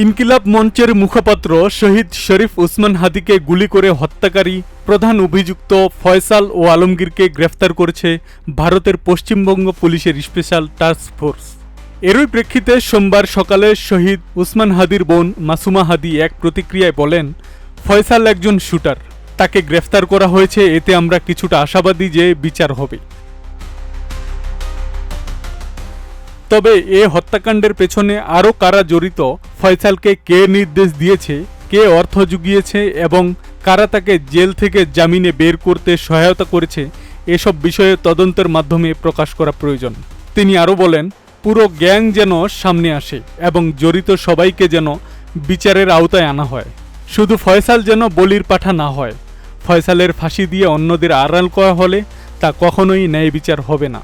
ইনকিলাব মঞ্চের মুখপাত্র শহীদ শরীফ ওসমান হাদিকে গুলি করে হত্যাকারী প্রধান অভিযুক্ত ফয়সাল ও আলমগীরকে গ্রেফতার করেছে ভারতের পশ্চিমবঙ্গ পুলিশের স্পেশাল টাস্ক ফোর্স। এরই প্রেক্ষিতে সোমবার সকালে শহীদ ওসমান হাদির বোন মাসুমা হাদি এক প্রতিক্রিয়ায় বলেন, ফয়সাল একজন শুটার, তাকে গ্রেফতার করা হয়েছে, এতে আমরা কিছুটা আশাবাদী যে বিচার হবে। তবে এ হত্যাকাণ্ডের পেছনে আরও কারা জড়িত, ফয়সালকে কে নির্দেশ দিয়েছে, কে অর্থ জুগিয়েছে এবং কারা তাকে জেল থেকে জামিনে বের করতে সহায়তা করেছে, এসব বিষয়ে তদন্তের মাধ্যমে প্রকাশ করা প্রয়োজন। তিনি আরও বলেন, পুরো গ্যাং যেন সামনে আসে এবং জড়িত সবাইকে যেন বিচারের আওতায় আনা হয়। শুধু ফয়সাল যেন বলির পাঠা না হয়। ফয়সালের ফাঁসি দিয়ে অন্যদের আড়াল করা হলে তা কখনোই ন্যায় বিচার হবে না।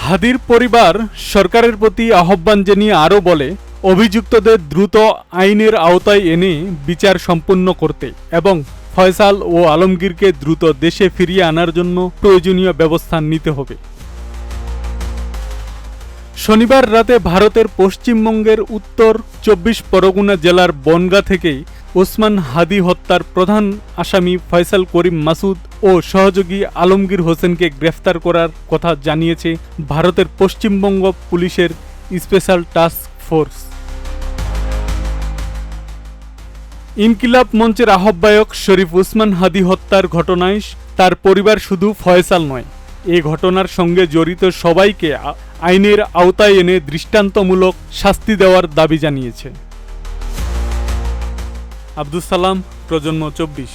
হাদির পরিবার সরকারের প্রতি আহ্বান জানিয়ে আরও বলে, অভিযুক্তদের দ্রুত আইনের আওতায় এনে বিচার সম্পন্ন করতে এবং ফয়সাল ও আলমগীরকে দ্রুত দেশে ফিরিয়ে আনার জন্য প্রয়োজনীয় ব্যবস্থা নিতে হবে। শনিবার রাতে ভারতের পশ্চিমবঙ্গের উত্তর ২৪ পরগনা জেলার বনগাঁ থেকেই ওসমান হাদি হত্যার প্রধান আসামি ফয়সাল করিম মাসুদ ও সহযোগী আলমগীর হোসেনকে গ্রেফতার করার কথা জানিয়েছে ভারতের পশ্চিমবঙ্গ পুলিশের স্পেশাল টাস্ক ফোর্স। ইনকিলাব মঞ্চের আহ্বায়ক শরীফ ওসমান হাদি হত্যার ঘটনায় তার পরিবার শুধু ফয়সাল নয়, এ ঘটনার সঙ্গে জড়িত সবাইকে আইনের আওতায় এনে দৃষ্টান্তমূলক শাস্তি দেওয়ার দাবি জানিয়েছে। আব্দুস সালাম, প্রজন্ম ২৪।